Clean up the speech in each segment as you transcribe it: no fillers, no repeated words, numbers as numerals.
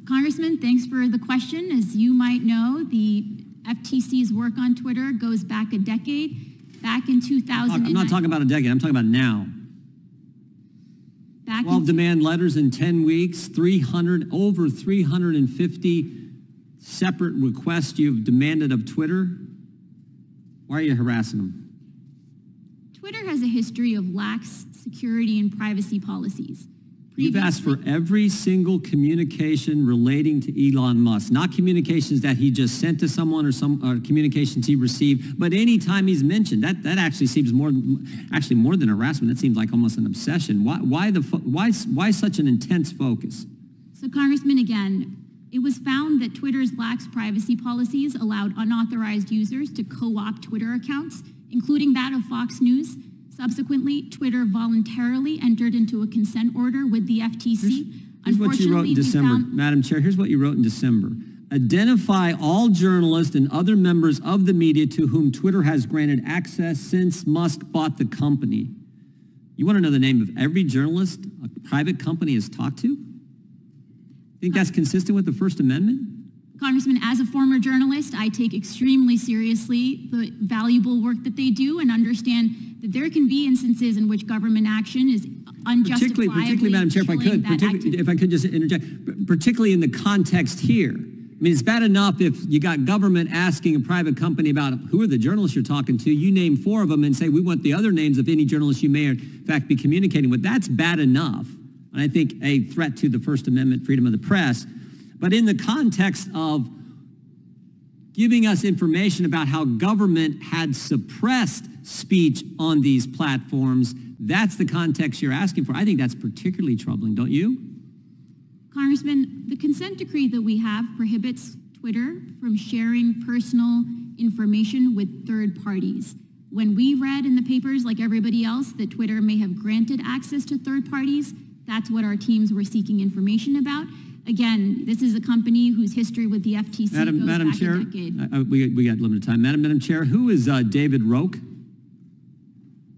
Congressman, thanks for the question. As you might know, the FTC's work on Twitter goes back a decade. Back in 2000. I'm not talking about a decade. I'm talking about now. 12 demand letters in 10 weeks, over 350 separate requests you've demanded of Twitter. Why are you harassing them? Twitter has a history of lax security and privacy policies. You've asked for every single communication relating to Elon Musk, not communications that he just sent to someone or communications he received, but any time he's mentioned. That actually seems more than harassment. That seems like almost an obsession. Why such an intense focus? So, Congressman, again, it was found that Twitter's lax privacy policies allowed unauthorized users to co-opt Twitter accounts, including that of Fox News. Subsequently, Twitter voluntarily entered into a consent order with the FTC. Here's what you wrote in December, Madam Chair. Here's what you wrote in December. Identify all journalists and other members of the media to whom Twitter has granted access since Musk bought the company. You want to know the name of every journalist a private company has talked to? Think that's consistent with the First Amendment? Congressman, as a former journalist, I take extremely seriously the valuable work that they do and understand that there can be instances in which government action is unjustifiably particularly, Madam Chair, if I could just interject, particularly in the context here. I mean, it's bad enough if you got government asking a private company about who are the journalists you're talking to. You name 4 of them and say, we want the other names of any journalists you may in fact be communicating with. That's bad enough. And I think a threat to the First Amendment, freedom of the press. But in the context of giving us information about how government had suppressed speech on these platforms, that's the context you're asking for. I think that's particularly troubling, don't you? Congressman, the consent decree that we have prohibits Twitter from sharing personal information with third parties. When we read in the papers, like everybody else, that Twitter may have granted access to third parties, that's what our teams were seeking information about. Again, this is a company whose history with the FTC goes Madam back Chair, a decade. We got limited time. Madam Chair, who is David Roque?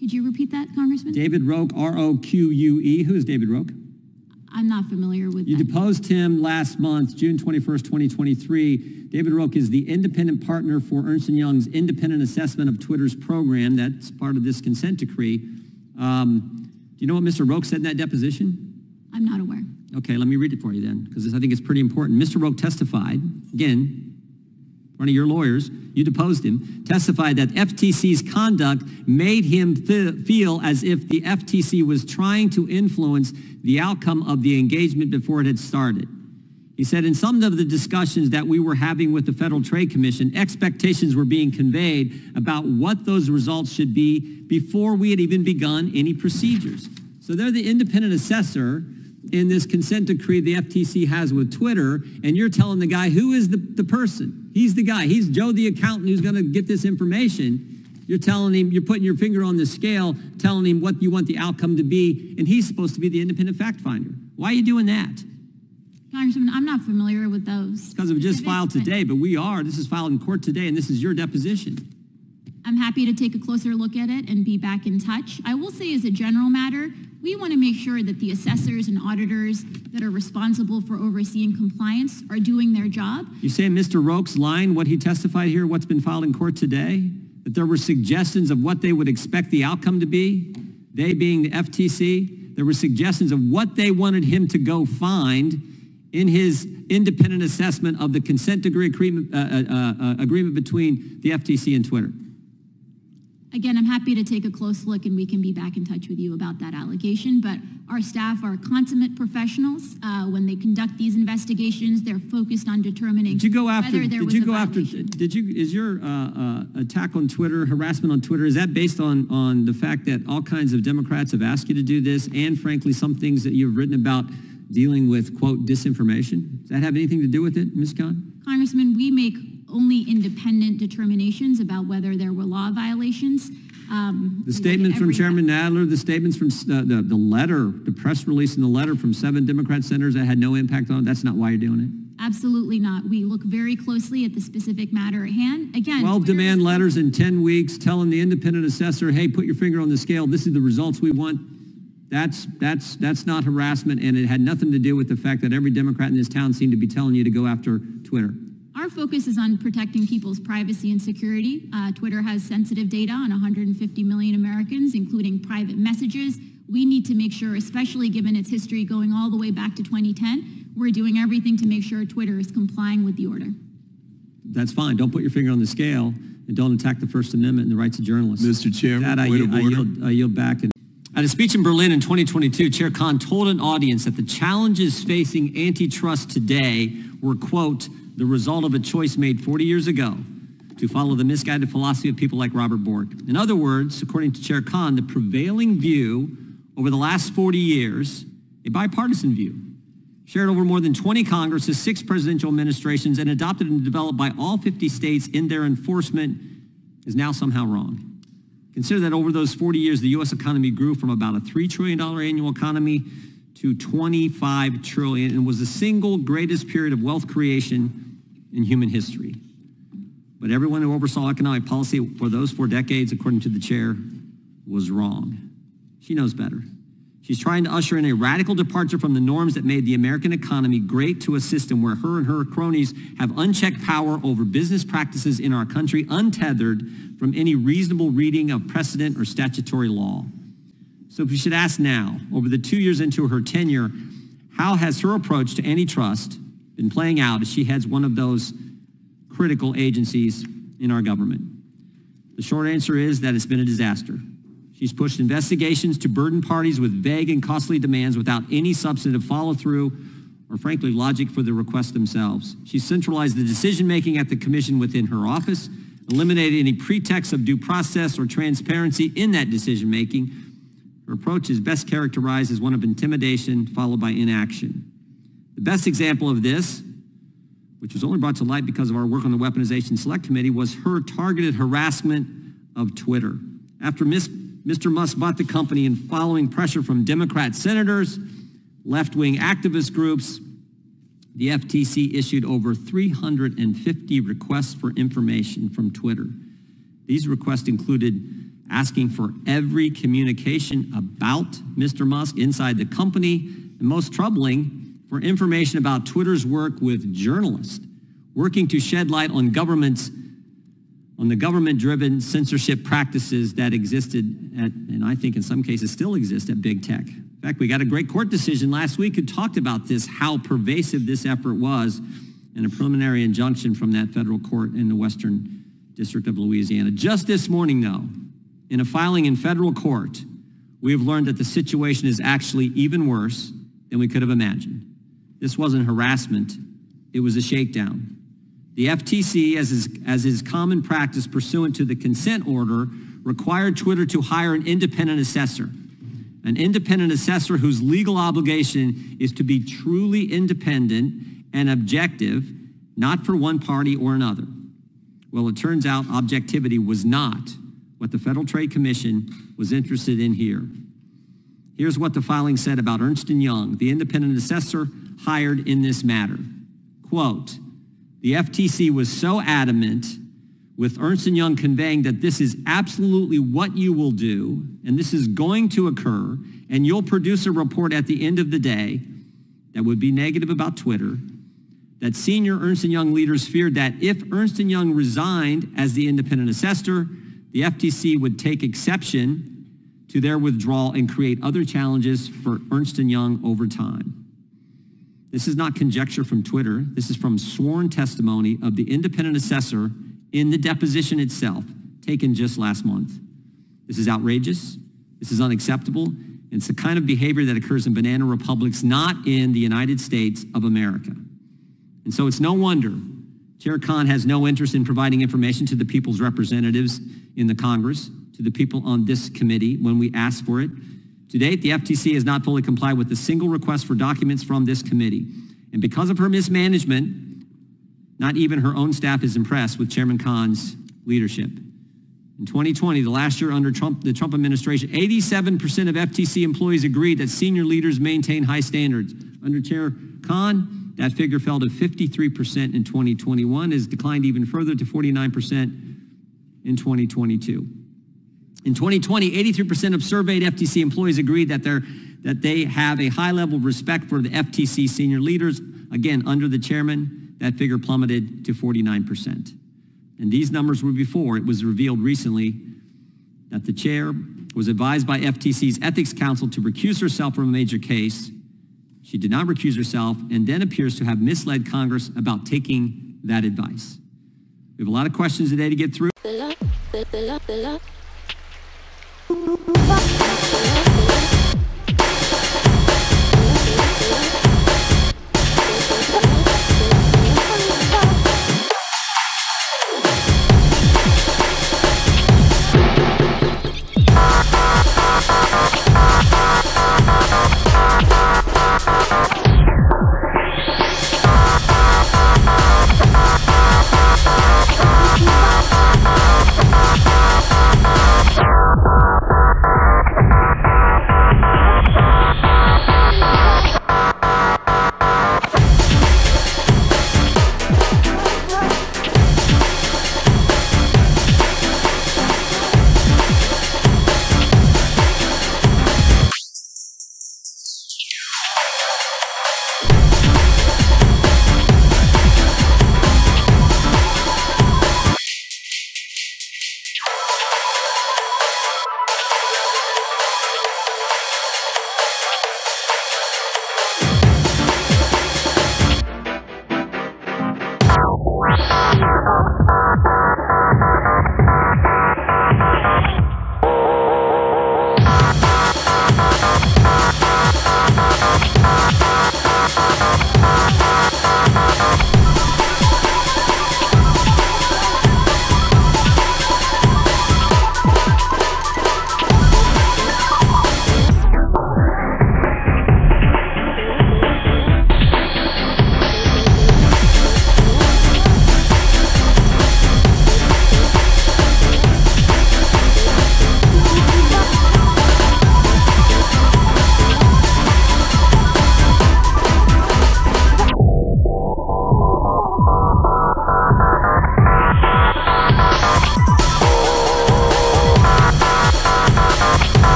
Could you repeat that, Congressman? David Roque, R-O-Q-U-E. Who is David Roque? I'm not familiar with You that. deposed him last month, June 21st, 2023. David Roque is the independent partner for Ernst & Young's independent assessment of Twitter's program. That's part of this consent decree. Do you know what Mr. Roque said in that deposition? I'm not aware. Okay, let me read it for you then, because I think it's pretty important. Mr. Roque testified, again, one of your lawyers, you deposed him, testified that FTC's conduct made him feel as if the FTC was trying to influence the outcome of the engagement before it had started. He said, in some of the discussions that we were having with the Federal Trade Commission, expectations were being conveyed about what those results should be before we had even begun any procedures. So they're the independent assessor in this consent decree the FTC has with Twitter, and you're telling the guy who is the person. He's the guy. He's Joe the accountant who's going to get this information. You're telling him, you're putting your finger on the scale, telling him what you want the outcome to be, and he's supposed to be the independent fact finder. Why are you doing that? Congressman, I'm not familiar with those. Because it was just filed today, but we are. This is filed in court today, and this is your deposition. I'm happy to take a closer look at it and be back in touch. I will say as a general matter, we want to make sure that the assessors and auditors that are responsible for overseeing compliance are doing their job. You say Mr. Roque's line, what he testified here, what's been filed in court today, that there were suggestions of what they would expect the outcome to be, they being the FTC, there were suggestions of what they wanted him to go find in his independent assessment of the consent decree agreement between the FTC and Twitter. Again, I'm happy to take a close look and we can be back in touch with you about that allegation, but our staff are consummate professionals. When they conduct these investigations, they're focused on determining whether there was a violation. Is your attack on Twitter, harassment on Twitter, is that based on the fact that all kinds of Democrats have asked you to do this and frankly some things that you've written about dealing with, quote, disinformation? Does that have anything to do with it, Ms. Khan? Congressman, we make only independent determinations about whether there were law violations. The statement from Chairman Nadler, the statements from the letter, the press release and the letter from 7 Democrat senators that had no impact on it, that's not why you're doing it? Absolutely not. We look very closely at the specific matter at hand. Again, 12 demand letters in 10 weeks telling the independent assessor, hey, put your finger on the scale. This is the results we want. That's not harassment, and it had nothing to do with the fact that every Democrat in this town seemed to be telling you to go after Twitter. Our focus is on protecting people's privacy and security. Twitter has sensitive data on 150 million Americans, including private messages. We need to make sure, especially given its history going all the way back to 2010, we're doing everything to make sure Twitter is complying with the order. That's fine. Don't put your finger on the scale, and don't attack the First Amendment and the rights of journalists. Mr. Chairman, I yield back. At a speech in Berlin in 2022, Chair Khan told an audience that the challenges facing antitrust today were, quote, the result of a choice made 40 years ago to follow the misguided philosophy of people like Robert Bork. In other words, according to Chair Khan, the prevailing view over the last 40 years, a bipartisan view, shared over more than 20 Congresses, 6 presidential administrations, and adopted and developed by all 50 states in their enforcement, is now somehow wrong. Consider that over those 40 years, the U.S. economy grew from about a $3 trillion annual economy to $25 trillion, and was the single greatest period of wealth creation in human history. But everyone who oversaw economic policy for those 4 decades, according to the chair, was wrong. She knows better. She's trying to usher in a radical departure from the norms that made the American economy great to a system where her and her cronies have unchecked power over business practices in our country, untethered from any reasonable reading of precedent or statutory law. So we should ask now, over the 2 years into her tenure, how has her approach to antitrust been playing out as she heads one of those critical agencies in our government? The short answer is that it's been a disaster. She's pushed investigations to burden parties with vague and costly demands without any substantive follow-through or, frankly, logic for the requests themselves. She's centralized the decision-making at the commission within her office, eliminated any pretext of due process or transparency in that decision-making. Her approach is best characterized as one of intimidation followed by inaction. The best example of this, which was only brought to light because of our work on the Weaponization Select Committee, was her targeted harassment of Twitter. After Mr. Musk bought the company and following pressure from Democrat senators, left-wing activist groups, the FTC issued over 350 requests for information from Twitter. These requests included asking for every communication about Mr. Musk inside the company, and most troubling, for information about Twitter's work with journalists, working to shed light on the government-driven censorship practices that existed at, and I think in some cases still exist at big tech. In fact, we got a great court decision last week who talked about this, how pervasive this effort was, and a preliminary injunction from that federal court in the Western District of Louisiana. Just this morning, though, in a filing in federal court, we have learned that the situation is actually even worse than we could have imagined. This wasn't harassment, it was a shakedown. The FTC, as is common practice pursuant to the consent order, required Twitter to hire an independent assessor whose legal obligation is to be truly independent and objective, not for one party or another. Well, it turns out objectivity was not what the Federal Trade Commission was interested in here. Here's what the filing said about Ernst & Young, the independent assessor hired in this matter. Quote, the FTC was so adamant with Ernst & Young conveying that this is absolutely what you will do, and this is going to occur, and you'll produce a report at the end of the day that would be negative about Twitter, that senior Ernst & Young leaders feared that if Ernst & Young resigned as the independent assessor, the FTC would take exception to their withdrawal and create other challenges for Ernst & Young over time. This is not conjecture from Twitter. This is from sworn testimony of the independent assessor in the deposition itself, taken just last month. This is outrageous. This is unacceptable. It's the kind of behavior that occurs in banana republics, not in the United States of America. And so it's no wonder Chair Khan has no interest in providing information to the people's representatives in the Congress, to the people on this committee when we ask for it. To date, the FTC has not fully complied with a single request for documents from this committee. And because of her mismanagement, not even her own staff is impressed with Chairman Khan's leadership. In 2020, the last year under the Trump administration, 87% of FTC employees agreed that senior leaders maintain high standards. Under Chair Khan, that figure fell to 53% in 2021, has declined even further to 49% in 2022. In 2020, 83% of surveyed FTC employees agreed that they have a high level of respect for the FTC senior leaders. Again, under the chairman, that figure plummeted to 49%. And these numbers were before it was revealed recently that the chair was advised by FTC's Ethics Council to recuse herself from a major case. She did not recuse herself and then appears to have misled Congress about taking that advice. We have a lot of questions today to get through.